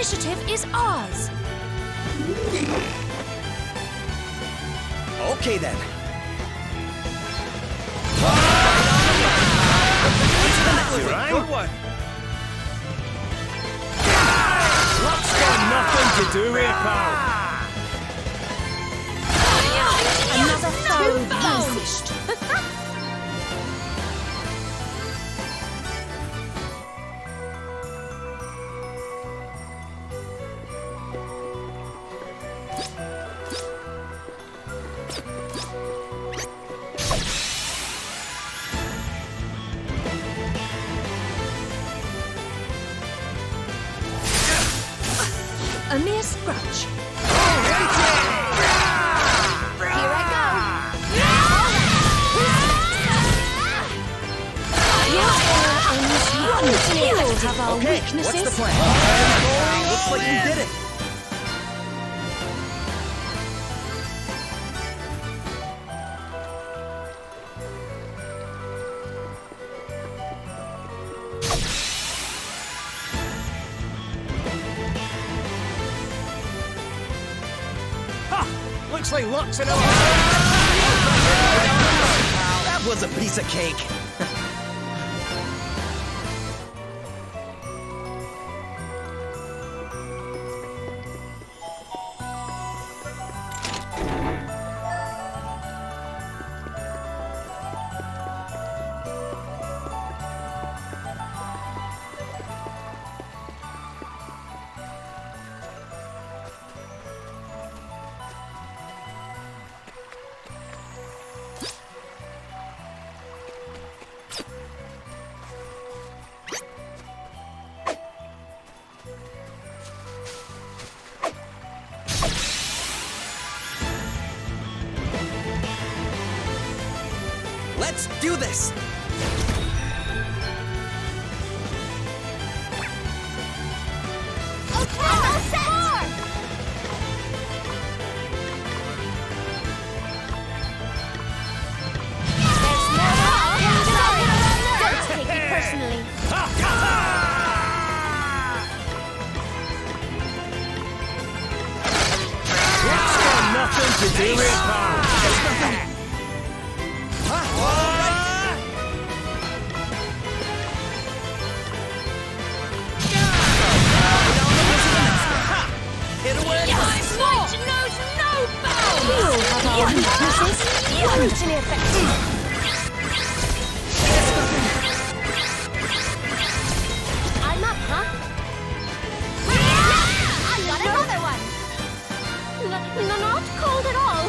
initiative is ours. Okay then. Good one. Luck's got nothing to do with it, pal. Another foe vanquished. A mere scratch. Here I go. We all have our weaknesses. What's the plan? Looks like you did it. Looks like luck's in our... That was a piece of cake. Let's do this! Nothing to do with it, pal. Hugely effective. I'm up, huh? I got another one. Not cold at all.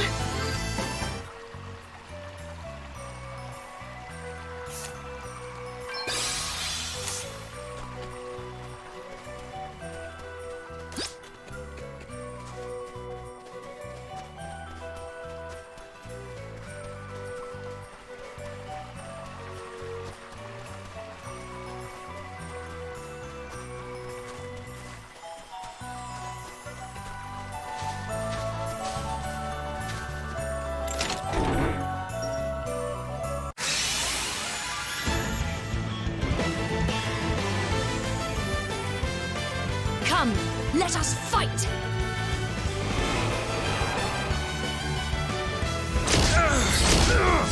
Come, let us fight!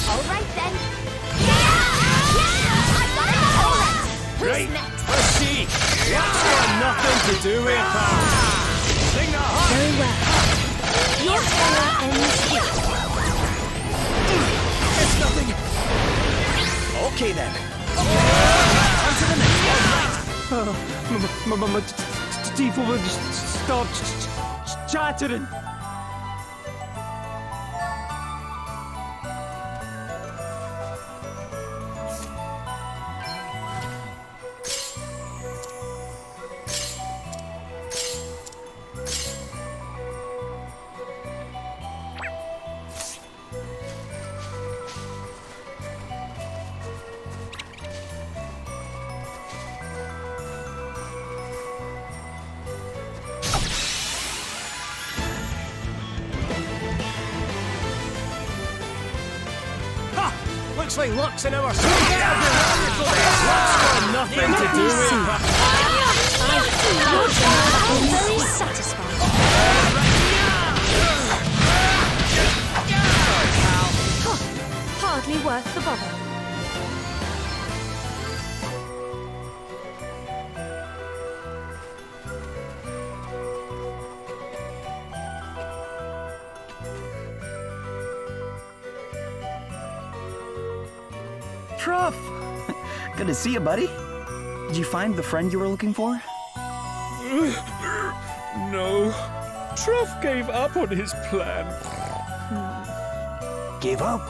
All right then. I've got it all right. Who's Right, next? let's see. Luck's got nothing to do with it, pal. Sing the heart. Very well. Your terror ends here. It's nothing. Okay then. On to the next one. My teeth will stop chattering. Looks like luck's in our side. Luck's got nothing to do with it. Very satisfying. Hardly worth the bother. Truff! Good to see you, buddy. Did you find the friend you were looking for? No. Truff gave up on his plan. Gave up?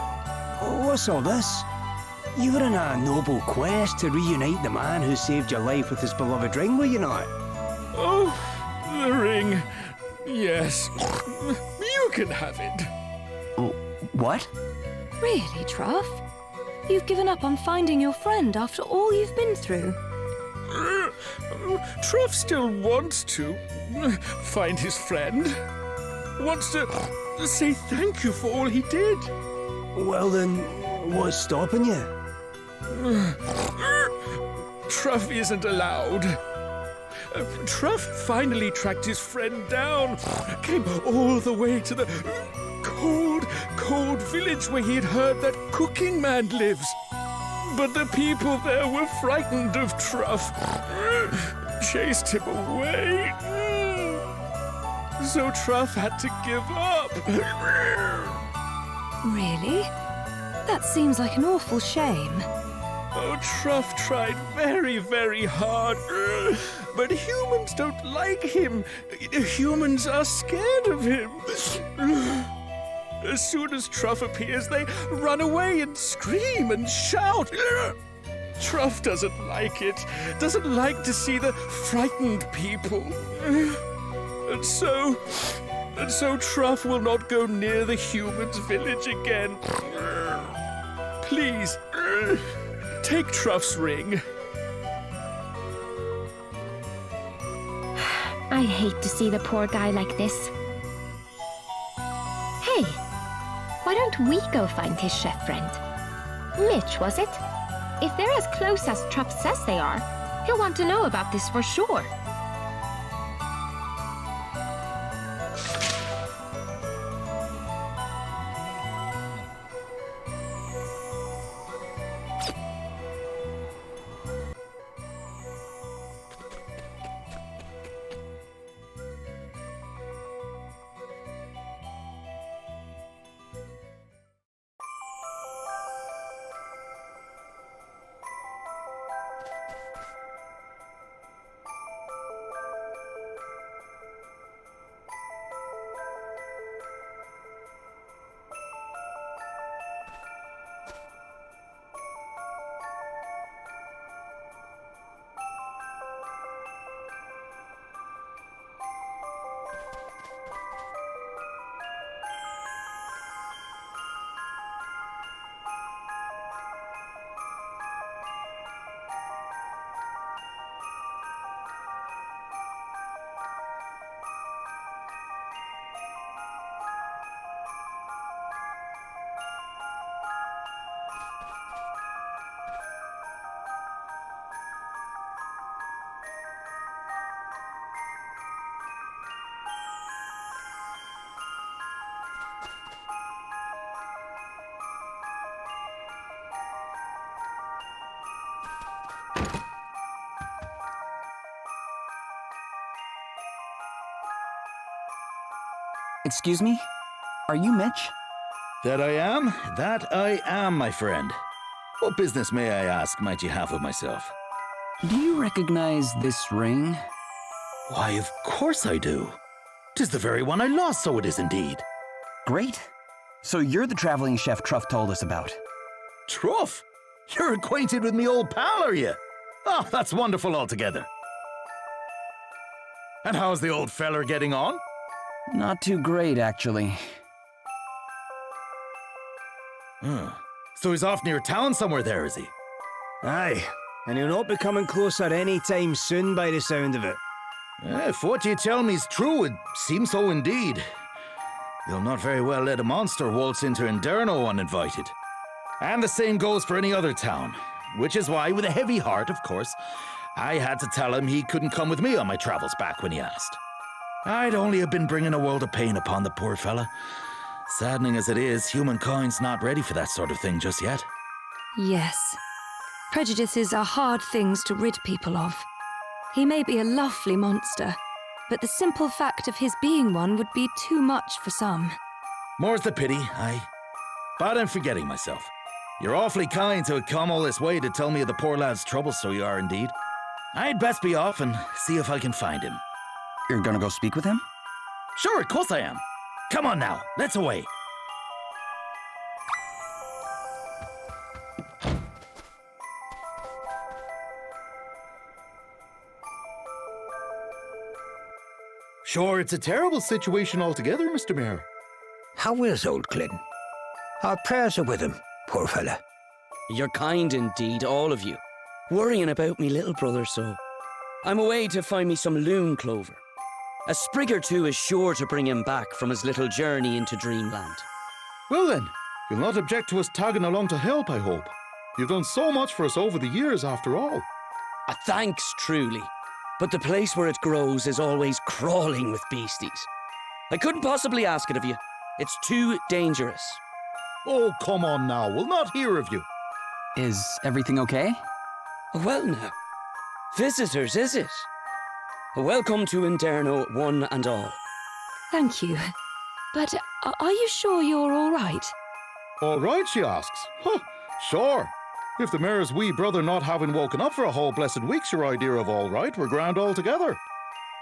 What's all this? You were on a noble quest to reunite the man who saved your life with his beloved ring, were you not? Oh, the ring. Yes. You can have it. What? Really, Truff? You've given up on finding your friend after all you've been through? Truff still wants to find his friend. Wants to say thank you for all he did. Well then, what's stopping you? Truff isn't allowed. Truff finally tracked his friend down, came all the way to the cold village where he had heard that cooking man lives. But the people there were frightened of Truff, chased him away. So Truff had to give up. Really? That seems like an awful shame. Oh, Truff tried very, very hard. But humans don't like him. Humans are scared of him. As soon as Truff appears, they run away and scream and shout. Truff doesn't like it. Doesn't like to see the frightened people. And so Truff will not go near the humans' village again. Please, take Truff's ring. I hate to see the poor guy like this. Hey, why don't we go find his chef friend? Mitch, was it? If they're as close as Truff says they are, he'll want to know about this for sure. Excuse me? Are you Mitch? That I am, my friend. What business, may I ask, might you have with myself? Do you recognize this ring? Why, of course I do. 'Tis the very one I lost, so it is indeed. Great. So you're the traveling chef Truff told us about. Truff? You're acquainted with me old pal, are you? Oh, that's wonderful altogether. And how's the old feller getting on? Not too great, actually. So he's off near town somewhere there, is he? Aye, and he'll not be coming closer any time soon by the sound of it. If what you tell me's true, it seems so indeed. You'll not very well let a monster waltz into Inderno uninvited. And the same goes for any other town. Which is why, with a heavy heart, of course, I had to tell him he couldn't come with me on my travels back when he asked. I'd only have been bringing a world of pain upon the poor fella. Saddening as it is, humankind's not ready for that sort of thing just yet. Yes. Prejudices are hard things to rid people of. He may be a lovely monster, but the simple fact of his being one would be too much for some. More's the pity, But I'm forgetting myself. You're awfully kind to have come all this way to tell me of the poor lad's troubles, so you are indeed. I'd best be off and see if I can find him. You're gonna go speak with him? Sure, of course I am. Come on now, let's away. Sure, it's a terrible situation altogether, Mr. Mayor. How is old Glyn? Our prayers are with him, poor fella. You're kind indeed, all of you. Worrying about me little brother so. I'm away to find me some loon clover. A sprig or two is sure to bring him back from his little journey into dreamland. Well then, you'll not object to us tagging along to help, I hope. You've done so much for us over the years, after all. Thanks, truly. But the place where it grows is always crawling with beasties. I couldn't possibly ask it of you. It's too dangerous. Oh, come on now, we'll not hear of you. Is everything okay? Well now, visitors, is it? Welcome to Inderno, one and all. Thank you. But are you sure you're all right? All right, she asks. Huh, sure. If the mayor's wee brother not having woken up for a whole blessed week's your idea of all right, we're grand altogether.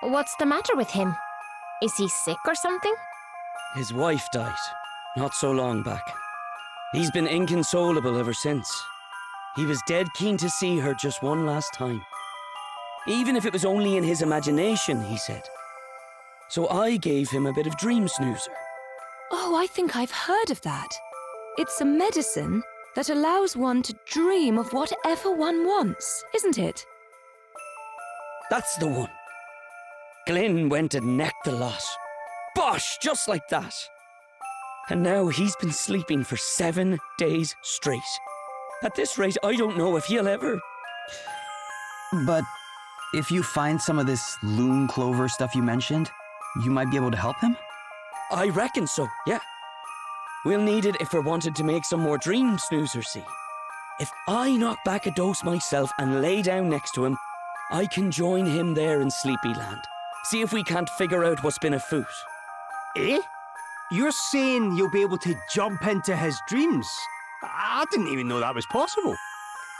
What's the matter with him? Is he sick or something? His wife died, not so long back. He's been inconsolable ever since. He was dead keen to see her just one last time. Even if it was only in his imagination, he said. So I gave him a bit of dream snoozer. Oh, I think I've heard of that. It's a medicine that allows one to dream of whatever one wants, isn't it? That's the one. Glyn went and necked the lot. Bosh, just like that. And now he's been sleeping for 7 days straight. At this rate, I don't know if he'll ever... But if you find some of this loon clover stuff you mentioned, you might be able to help him? I reckon so, yeah. We'll need it if we're wanted to make some more dream snoozers, see. If I knock back a dose myself and lay down next to him, I can join him there in Sleepyland. See if we can't figure out what's been afoot. Eh? You're saying you'll be able to jump into his dreams? I didn't even know that was possible.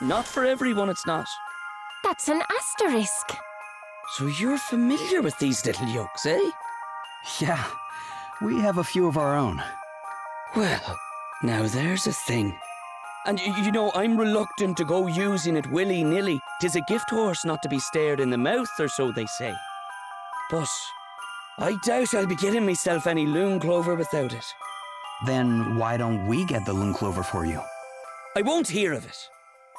Not for everyone, it's not. That's an asterisk. So you're familiar with these little yolks, eh? Yeah, we have a few of our own. Well, now there's a thing. And you know, I'm reluctant to go using it willy-nilly. 'Tis a gift horse not to be stared in the mouth, or so they say. But I doubt I'll be getting myself any loon clover without it. Then why don't we get the loon clover for you? I won't hear of it.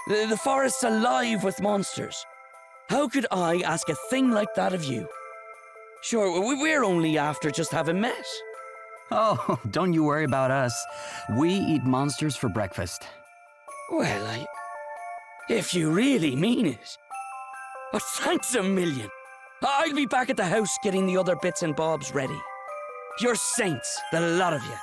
The forest's alive with monsters. How could I ask a thing like that of you? Sure, we're only after just having met. Oh, don't you worry about us. We eat monsters for breakfast. Well, if you really mean it. Oh, thanks a million. I'll be back at the house getting the other bits and bobs ready. You're saints, the lot of you.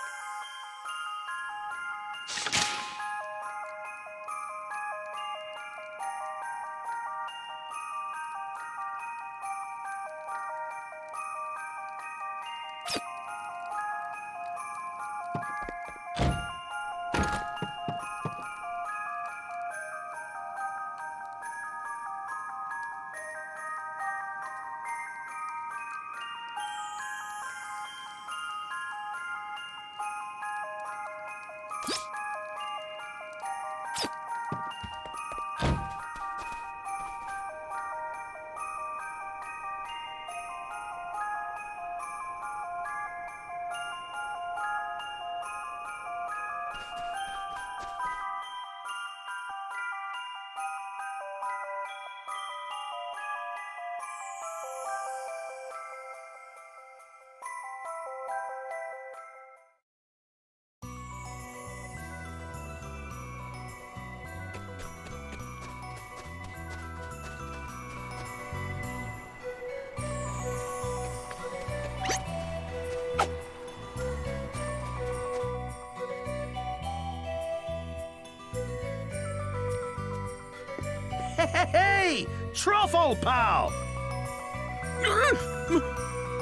Hey! Truffle, pal!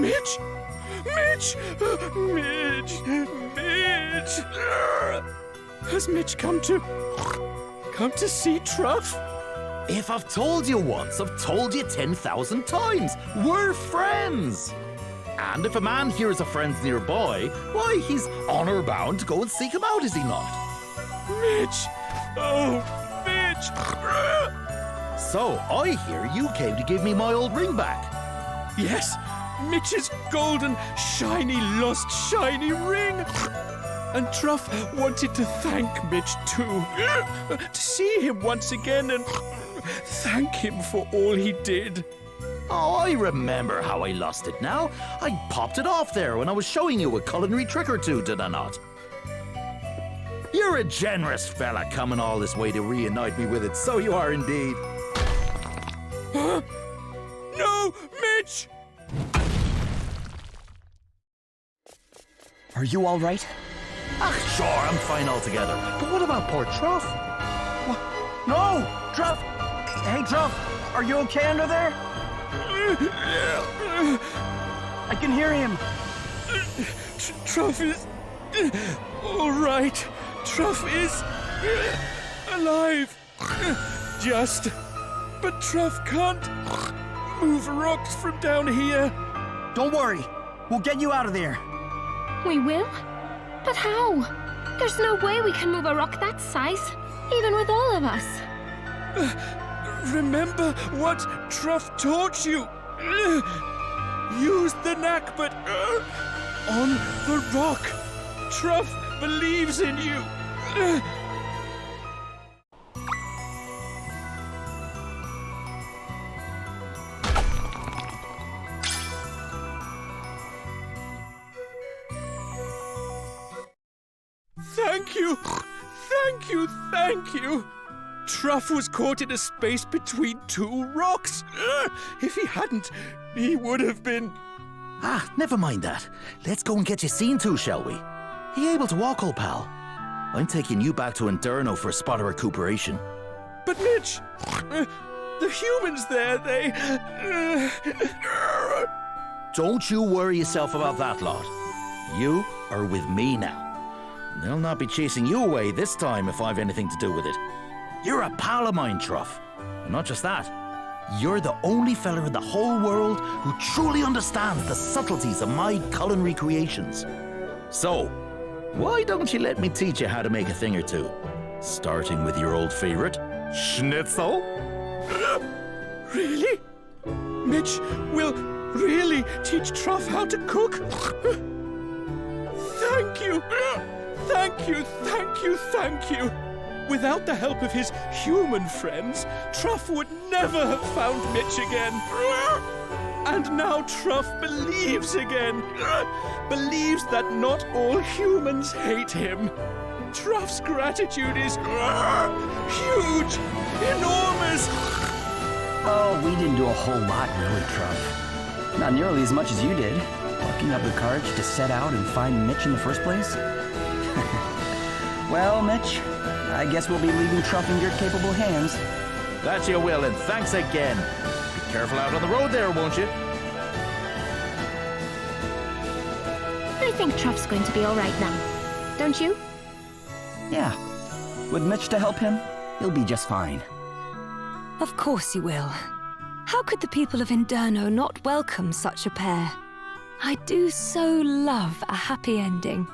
Mitch! Mitch! Mitch! Mitch! Has Mitch come to see Truff? If I've told you once, I've told you 10,000 times. We're friends! And if a man hears a friend's nearby, why, he's honor bound to go and seek him out, is he not? Mitch! Oh, Mitch! So, I hear you came to give me my old ring back. Yes, Mitch's golden, shiny, lost shiny ring. And Truff wanted to thank Mitch too. To see him once again and thank him for all he did. Oh, I remember how I lost it now. I popped it off there when I was showing you a culinary trick or two, did I not? You're a generous fella coming all this way to reunite me with it, so you are indeed. Huh? No, Mitch! Are you all right? Ah, sure, I'm fine altogether. But what about poor Truff? No! Truff! Hey, Truff! Are you okay under there? I can hear him. Truff is all right. Truff is alive. Just. But Truff can't move rocks from down here. Don't worry. We'll get you out of there. We will? But how? There's no way we can move a rock that size, even with all of us. Remember what Truff taught you. Use the knack, but on the rock. Truff believes in you. Thank you! Thank you! Thank you! Truff was caught in a space between two rocks. If he hadn't, he would have been... Ah, never mind that. Let's go and get you seen to, shall we? Are you able to walk, old pal? I'm taking you back to Inderno for a spot of recuperation. But Mitch, the humans there, they... Don't you worry yourself about that, lot. You are with me now. They'll not be chasing you away this time if I've anything to do with it. You're a pal of mine, Truff. And not just that, you're the only fella in the whole world who truly understands the subtleties of my culinary creations. So, why don't you let me teach you how to make a thing or two? Starting with your old favorite, schnitzel. Really? Mitch will really teach Truff how to cook? Thank you! Thank you, thank you, thank you! Without the help of his human friends, Truff would never have found Mitch again. And now Truff believes again. Believes that not all humans hate him. Truff's gratitude is huge, enormous. Oh, we didn't do a whole lot, really, Truff. Not nearly as much as you did. Plucking up the courage to set out and find Mitch in the first place. Well, Mitch, I guess we'll be leaving Truff in your capable hands. That you will, and thanks again. Be careful out on the road there, won't you? I think Truff's going to be all right now. Don't you? Yeah. With Mitch to help him, he'll be just fine. Of course he will. How could the people of Inderno not welcome such a pair? I do so love a happy ending.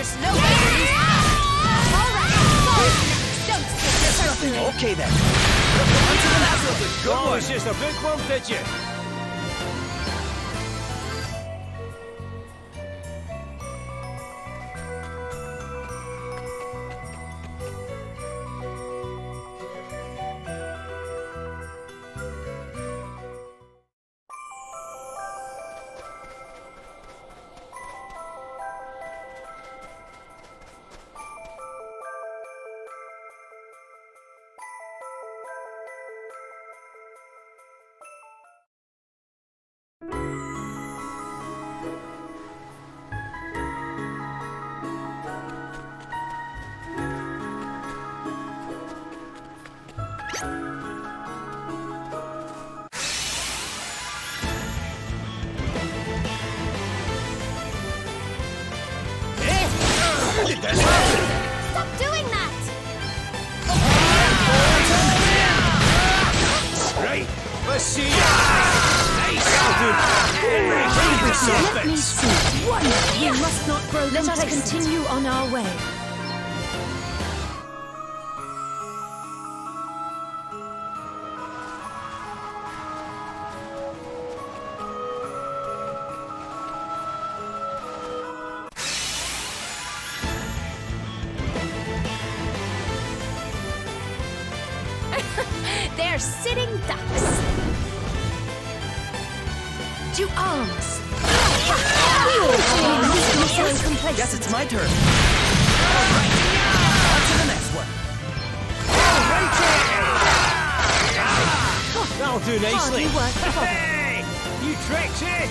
There's no way to lose. All right, don't stick yourself in it. Okay then. Oh, it's just a big one, did you? Stop doing that! Right, let's see. Let me see. Wonderful. We must not grow complacent. Let us continue on our way. They're sitting ducks. To arms. Guess it's my turn. All right. On to the next one. That'll do nicely. Hardly worth the bother. Hey! You tricks, eh?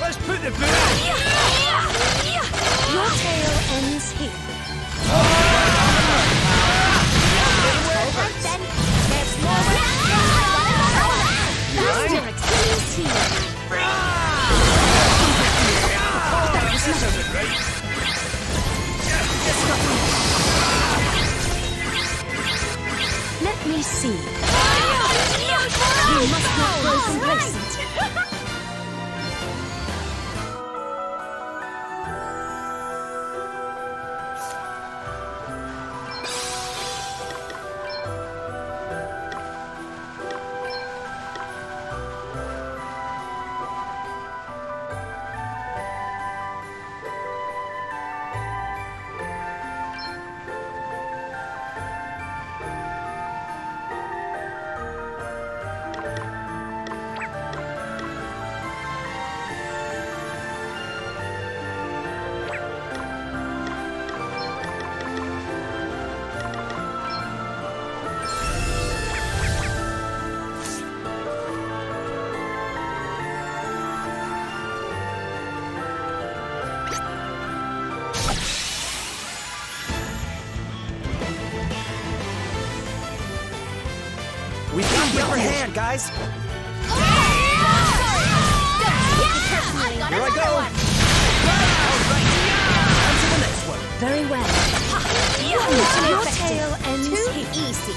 Let's put the boot on. Your tale ends here. Over then. There's more. That's your Achilles heel. This isn't right. Let me see. We must not grow complacent. We've got the upper hand, guys. Here I go. On to the next one. Very well. Your tale ends here. Too easy.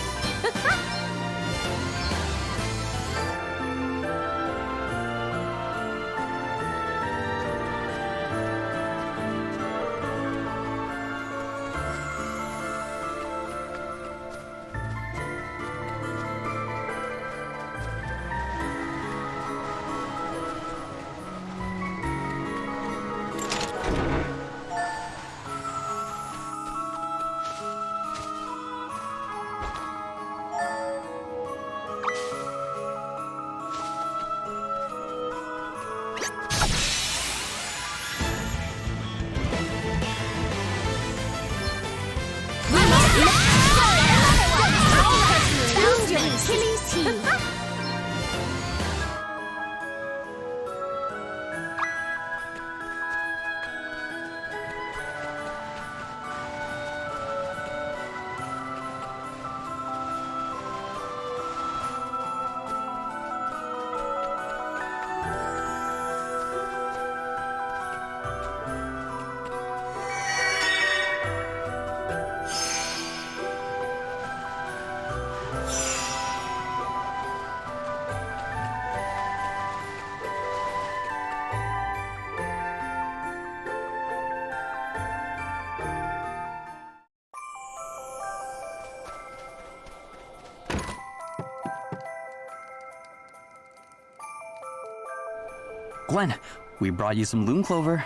Glenn, we brought you some loom clover.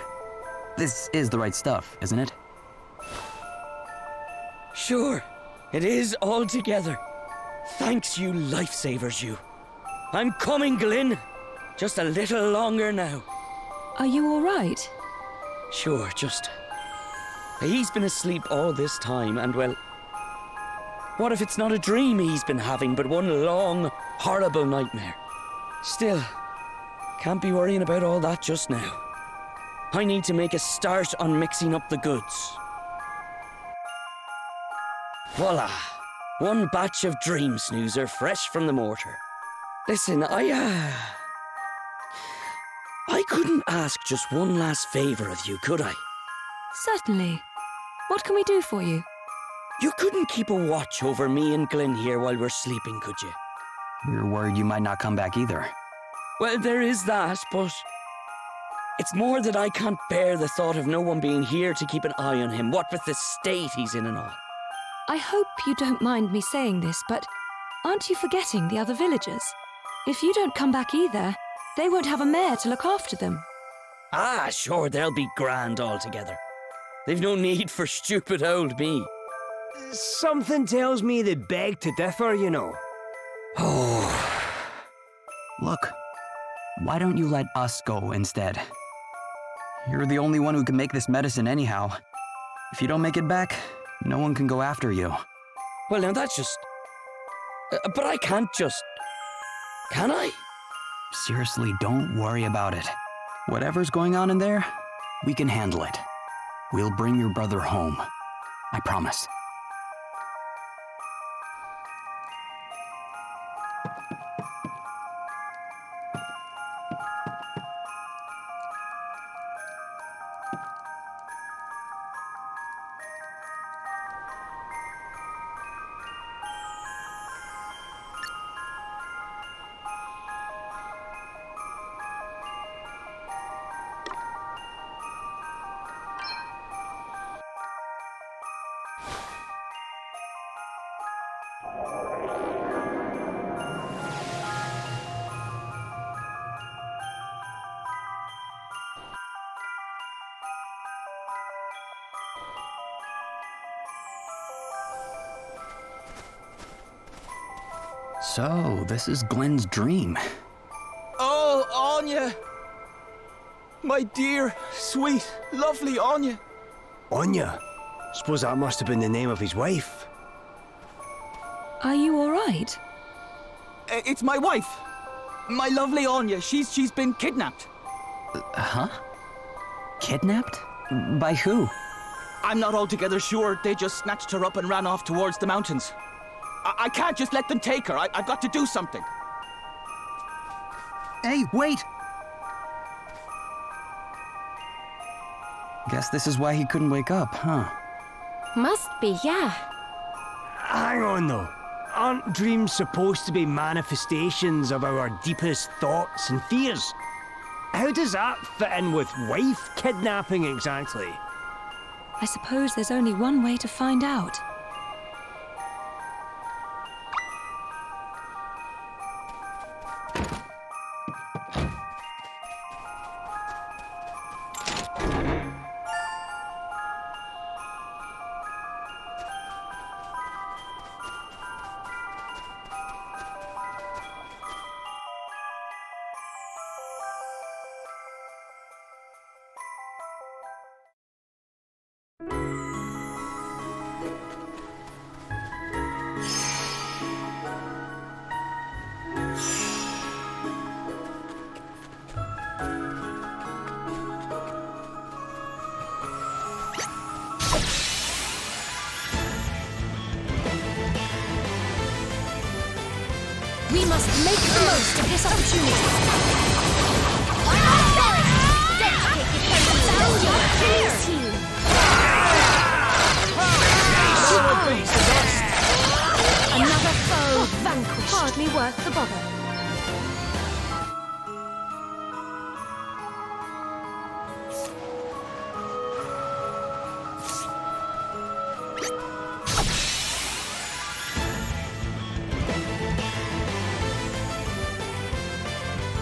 This is the right stuff, isn't it? Sure, it is all together. Thanks, you lifesavers, you. I'm coming, Glyn. Just a little longer now. Are you all right? Sure, just... He's been asleep all this time, and well... What if it's not a dream he's been having, but one long, horrible nightmare? Still, can't be worrying about all that just now. I need to make a start on mixing up the goods. Voila! One batch of dream snoozer fresh from the mortar. Listen, I couldn't ask just one last favor of you, could I? Certainly. What can we do for you? You couldn't keep a watch over me and Glyn here while we're sleeping, could you? We're worried you might not come back either. Well, there is that, but... It's more that I can't bear the thought of no one being here to keep an eye on him, what with the state he's in and all. I hope you don't mind me saying this, but aren't you forgetting the other villagers? If you don't come back either, they won't have a mare to look after them. Ah, sure, they'll be grand altogether. They've no need for stupid old me. Something tells me they beg to differ, you know. Oh. Look, why don't you let us go instead? You're the only one who can make this medicine anyhow. If you don't make it back, no one can go after you. Well, now that's just... but I can't just... Can I? Seriously, don't worry about it. Whatever's going on in there, we can handle it. We'll bring your brother home. I promise. So, this is Glenn's dream. Oh, Anya! My dear, sweet, lovely Anya. Anya? Suppose that must have been the name of his wife. Are you all right? It's my wife. My lovely Anya. She's been kidnapped. Huh? Kidnapped? By who? I'm not altogether sure. They just snatched her up and ran off towards the mountains. I can't just let them take her. I've got to do something. Hey, wait! Guess this is why he couldn't wake up, huh? Must be, yeah. Hang on, though. Aren't dreams supposed to be manifestations of our deepest thoughts and fears? How does that fit in with wife kidnapping exactly? I suppose there's only one way to find out. We must make the most of this opportunity. Another foe vanquished. Hardly worth the bother.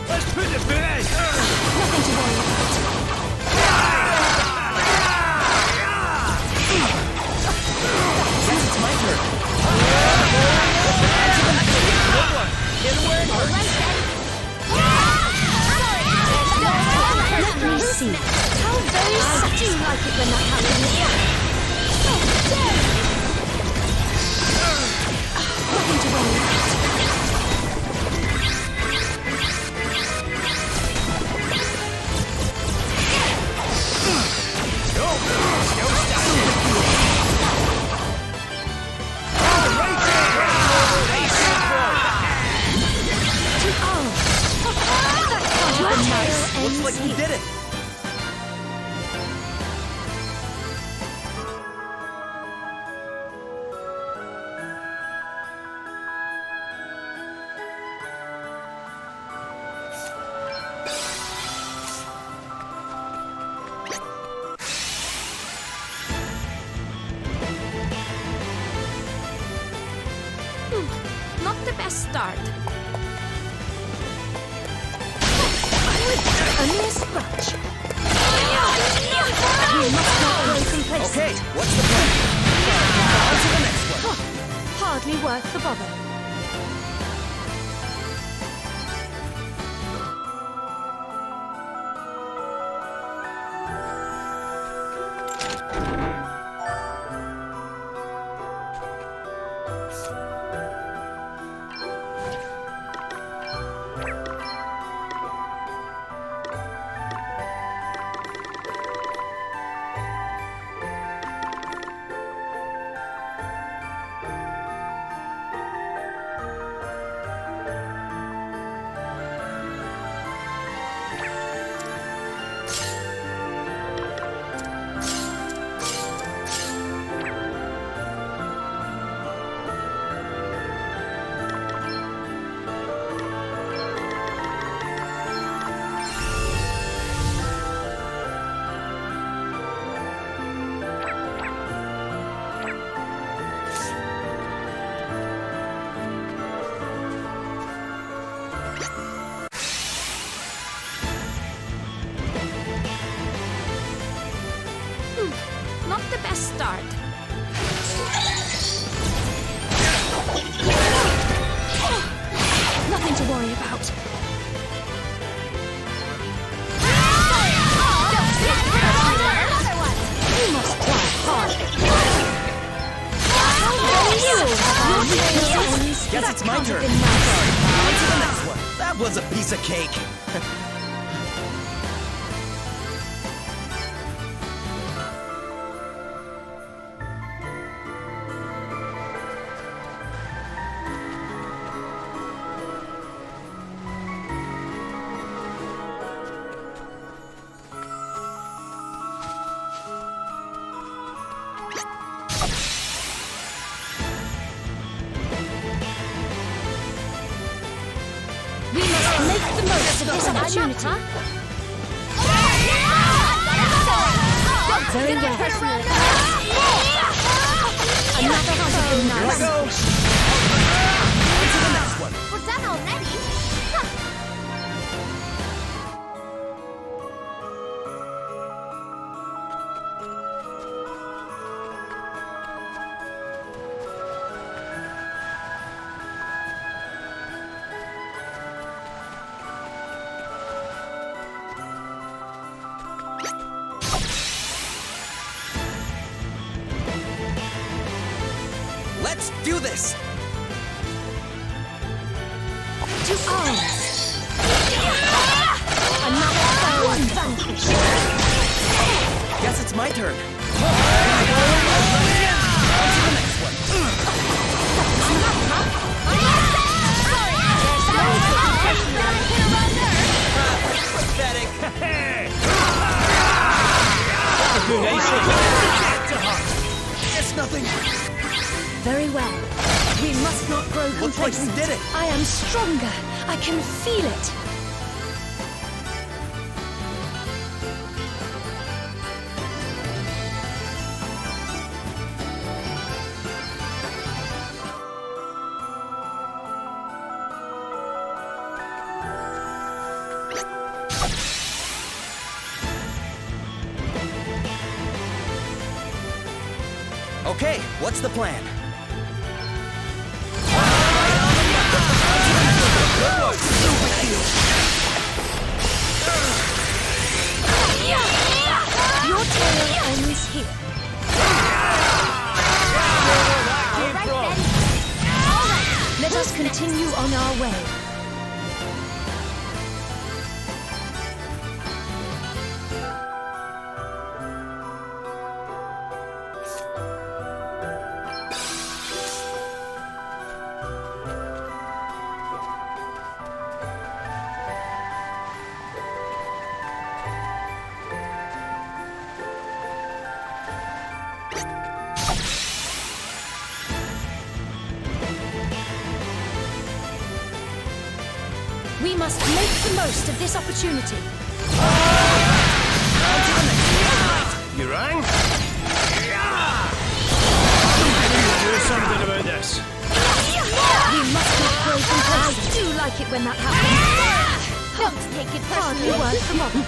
Let's put see. How very I do like it when that happens. Nothing to worry about. Looks like we did it! Not the best start. Only a scratch. We must not grow complacent. Okay, what's the plan? On to the next one. Hardly worth the bother. Not the best start. Nothing to worry about. We must try hard. Guess it's my turn. On to the next one. That was a piece of cake. We must make the most of this opportunity. Very well. Another has been nice. Go! On to the next one. We're done already? Let's do this! To arms. Another foe vanquished. Guess it's my turn. On to the next one. Pathetic. It's nothing. Very well. We must not grow Looks like complacent. you did it. I am stronger. I can feel it. Okay, what's the plan? ends here. Alright then. Let us continue on our way. We must make the most of this opportunity. You rang? I need to do something about this. We must not grow complacent. I do like it when that happens. Don't take it Hardly personally. word from mother.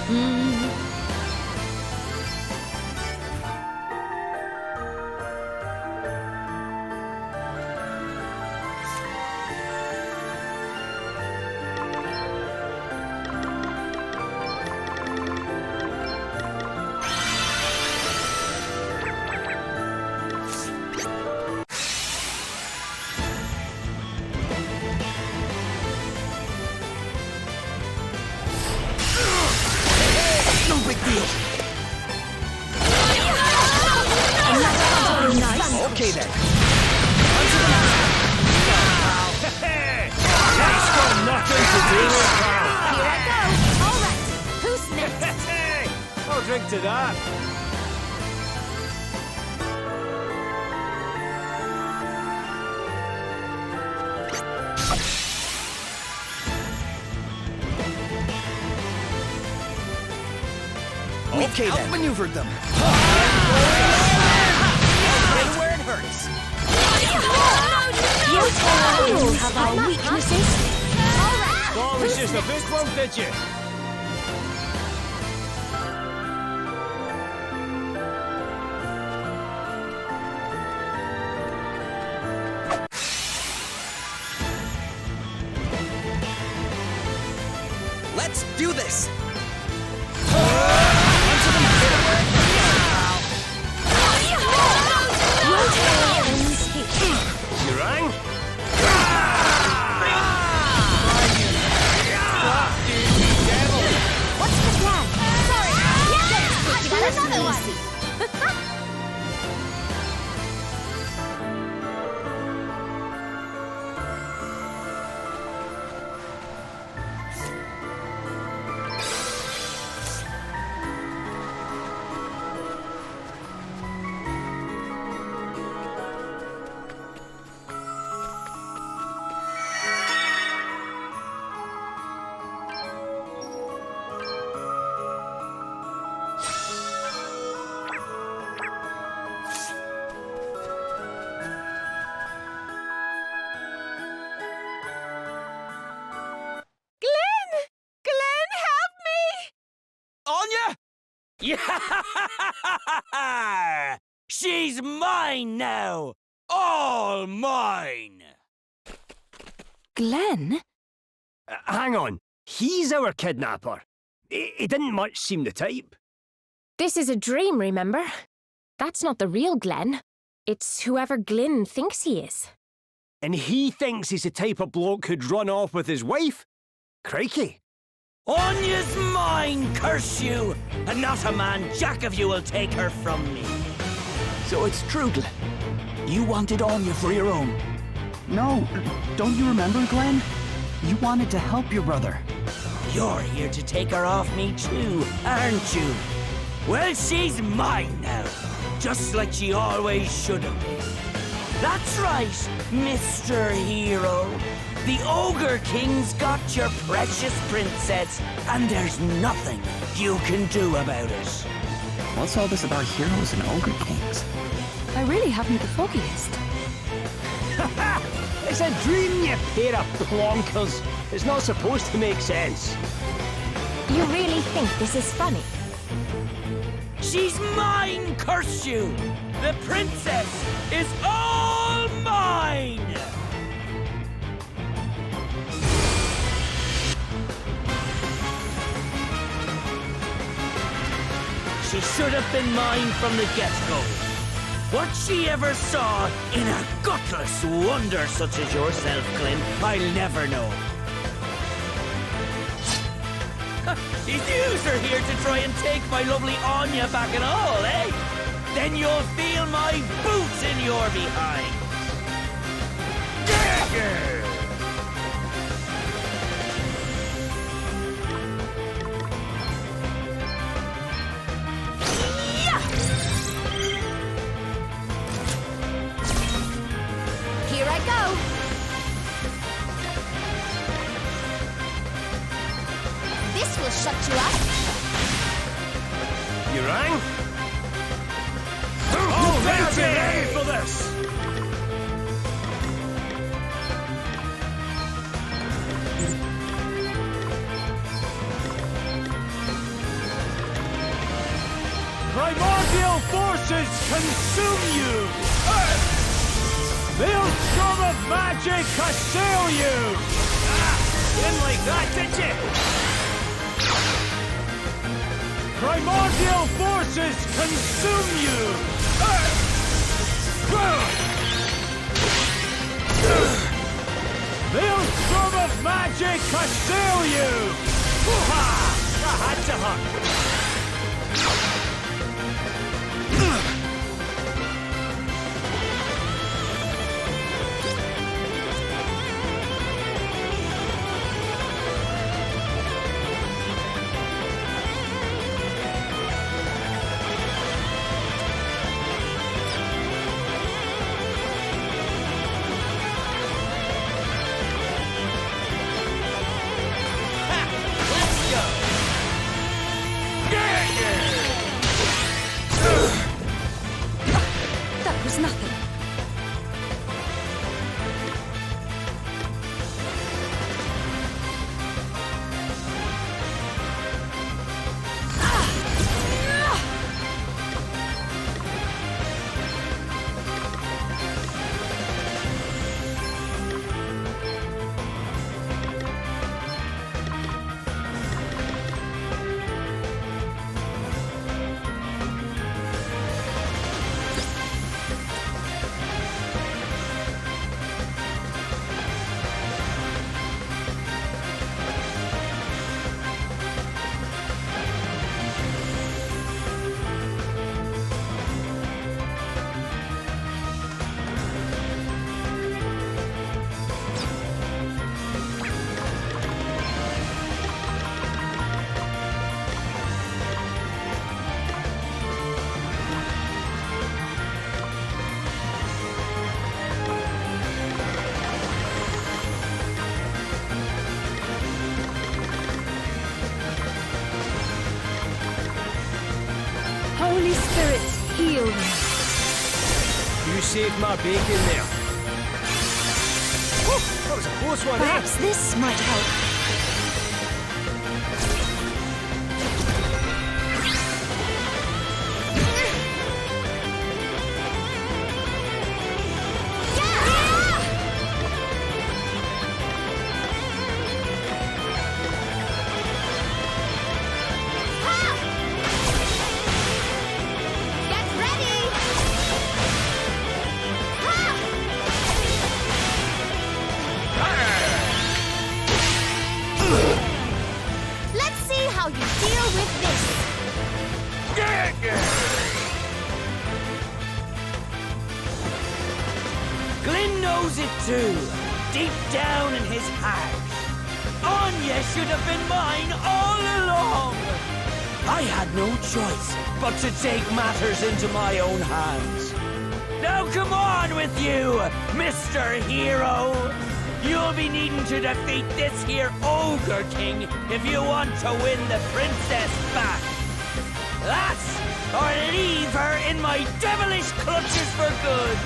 Okay then. That's got nothing to do with pal. Here I go. Alright. Who's next? I'll drink to that. Okay, then. Outmaneuvered them. Where it hurts. We all have our weaknesses. Alright. Thought it was just a book bump, did you? Let's do this. You rang? What's the plan? Sorry. I got another one. Yeah! She's mine now! All mine! Glenn? Hang on. He's our kidnapper. He didn't much seem the type. This is a dream, remember? That's not the real Glenn. It's whoever Glyn thinks he is. And he thinks he's the type of bloke who'd run off with his wife? Crikey. Anya's mine, curse you! And not a man jack of you will take her from me. So it's true, Glenn. You wanted Anya for your own. No, don't you remember, Glenn? You wanted to help your brother. You're here to take her off me too, aren't you? Well, she's mine now, just like she always should have been. That's right, Mr. Hero. The Ogre King's got your precious princess, and there's nothing you can do about it. What's all this about heroes and ogre kings? I really haven't the foggiest. It's a dream, you pair of plonkers. It's not supposed to make sense. You really think this is funny? She's mine, curse you! The princess is all mine! She should have been mine from the get-go. What she ever saw in a gutless wonder such as yourself, Glyn, I'll never know. Yous are here to try and take my lovely Anya back and all, eh? Then you'll feel my boots in your behind. Here I go. This will shut you up. You rang? Oh, ready for this! Primordial forces consume you! Maelstrom of magic assail you! Didn't like that, did you? Primordial forces consume you! Maelstrom of magic assail you! Ha! I had to hunt! That was nothing. Holy spirits, heal me. You saved my bacon there. Oh, that was a close one, Perhaps this might help. Get ready. Let's see how you deal with this. Glyn knows it too, deep down in his heart. Anya should have been mine all along. I had no choice but to take matters into my own hands. Now come on with you, Mr. Hero. You'll be needing to defeat this here Ogre King if you want to win the princess back. That, or leave her in my devilish clutches for good.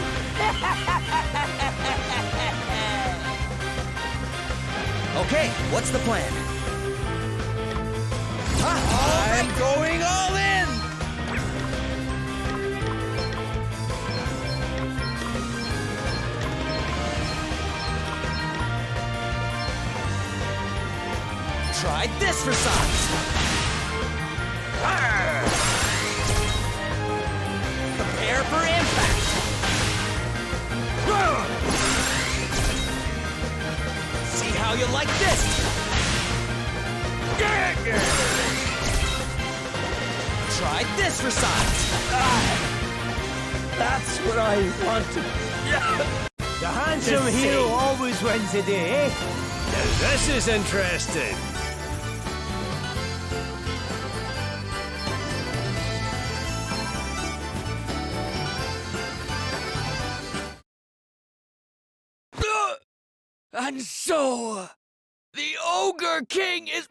Okay, what's the plan? I'm going all in! Try this for size! try this for size. That's what I wanted. The handsome hero always wins the day, eh? Now this is interesting. And so, the Ogre King is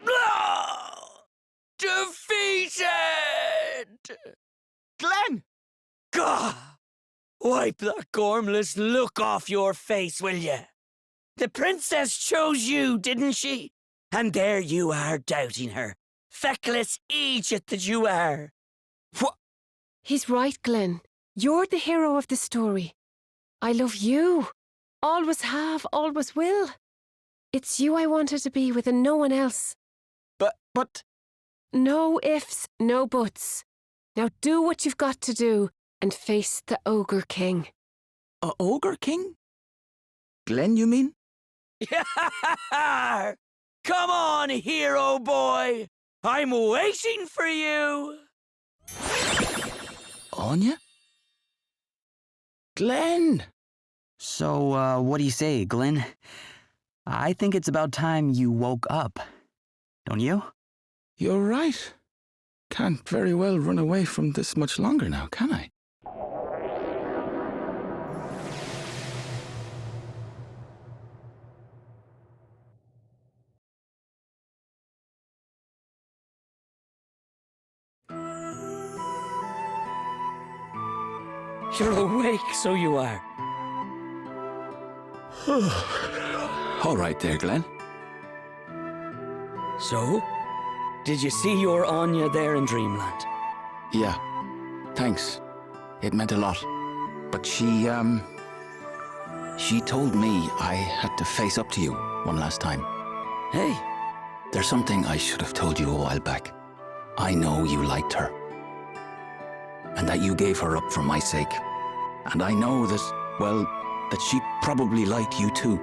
defeated! Glenn! Gah! Wipe that gormless look off your face, will you? The princess chose you, didn't she? And there you are doubting her. Feckless Egypt that you are. What? He's right, Glenn. You're the hero of the story. I love you. Always have, always will. It's you I wanted to be with and no one else. But... No ifs, no buts. Now do what you've got to do and face the Ogre King. A Ogre King? Glenn, you mean? Come on, hero boy! I'm waiting for you! Anya? Glenn! So, what do you say, Glenn? I think it's about time you woke up. Don't you? You're right. Can't very well run away from this much longer now, can I? You're awake, so you are. All right there, Glenn. So? Did you see your Anya there in Dreamland? Yeah. Thanks. It meant a lot. But she told me I had to face up to you one last time. Hey. There's something I should have told you a while back. I know you liked her. And that you gave her up for my sake. And I know that, well, that she probably liked you too.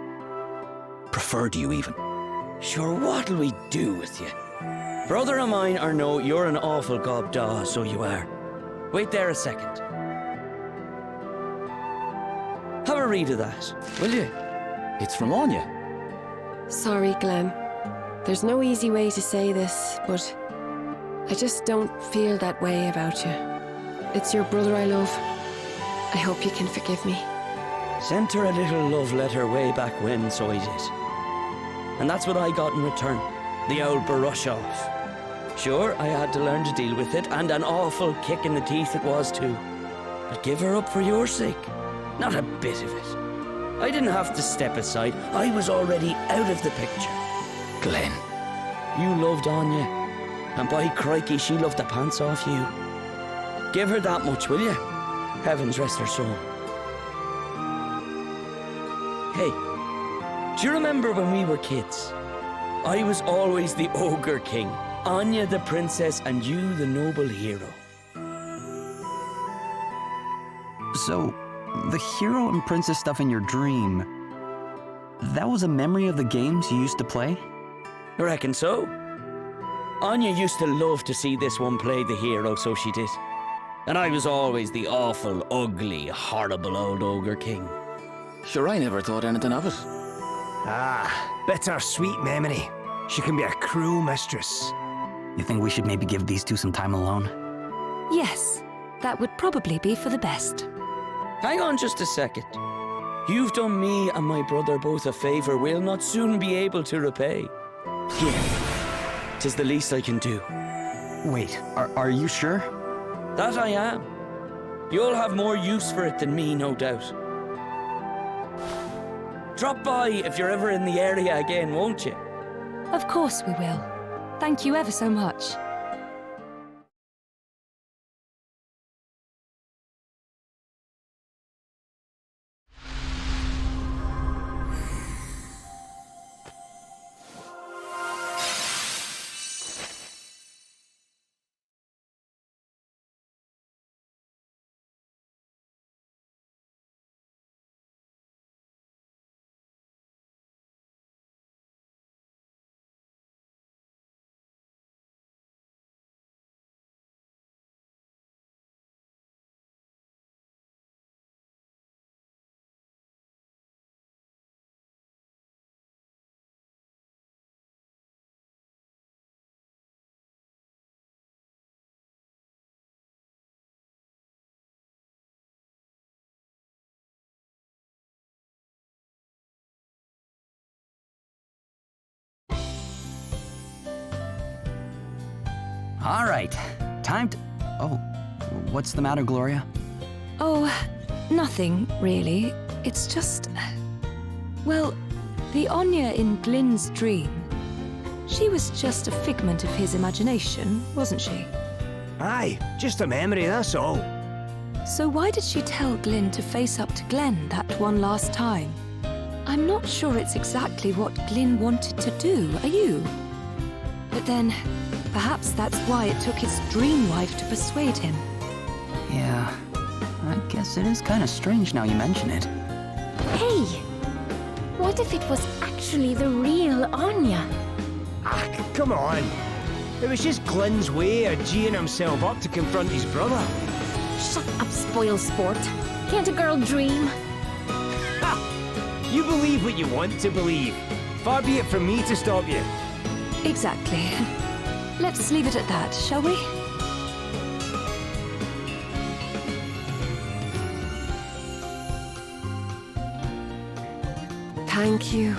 Preferred you even. Sure, what'll we do with you? Brother of mine or no, you're an awful gobdaw, so you are. Wait there a second. Have a read of that, will you? It's from Anya. Sorry, Glenn. There's no easy way to say this, but I just don't feel that way about you. It's your brother I love. I hope you can forgive me. Sent her a little love letter way back when, so I did. And that's what I got in return. The old brush off. Sure, I had to learn to deal with it, and an awful kick in the teeth it was too. But give her up for your sake. Not a bit of it. I didn't have to step aside. I was already out of the picture. Glenn. You loved Anya. And by crikey, she loved the pants off you. Give her that much, will you? Heavens rest her soul. Hey, do you remember when we were kids? I was always the Ogre King, Anya the princess, and you the noble hero. So, the hero and princess stuff in your dream, that was a memory of the games you used to play? I reckon so. Anya used to love to see this one play the hero, so she did. And I was always the awful, ugly, horrible old Ogre King. Sure, I never thought anything of it. Ah, bittersweet memory. She can be a cruel mistress. You think we should maybe give these two some time alone? Yes, that would probably be for the best. Hang on just a second. You've done me and my brother both a favour we'll not soon be able to repay. Here, 'tis the least I can do. Wait, are you sure? That I am. You'll have more use for it than me, no doubt. Drop by if you're ever in the area again, won't you? Of course we will. Thank you ever so much. All right, time to... Oh, what's the matter, Gloria? Oh, nothing, really. It's just... Well, the Anya in Glyn's dream, she was just a figment of his imagination, wasn't she? Aye, just a memory, that's all. So why did she tell Glyn to face up to Glenn that one last time? I'm not sure it's exactly what Glyn wanted to do, are you? But then, perhaps that's why it took his dream wife to persuade him. Yeah, I guess it is kind of strange now you mention it. Hey! What if it was actually the real Anya? Ah, come on. It was just Glyn's way of geeing himself up to confront his brother. Shut up, spoil sport. Can't a girl dream? Ha! You believe what you want to believe. Far be it from me to stop you. Exactly. Let's leave it at that, shall we? Thank you.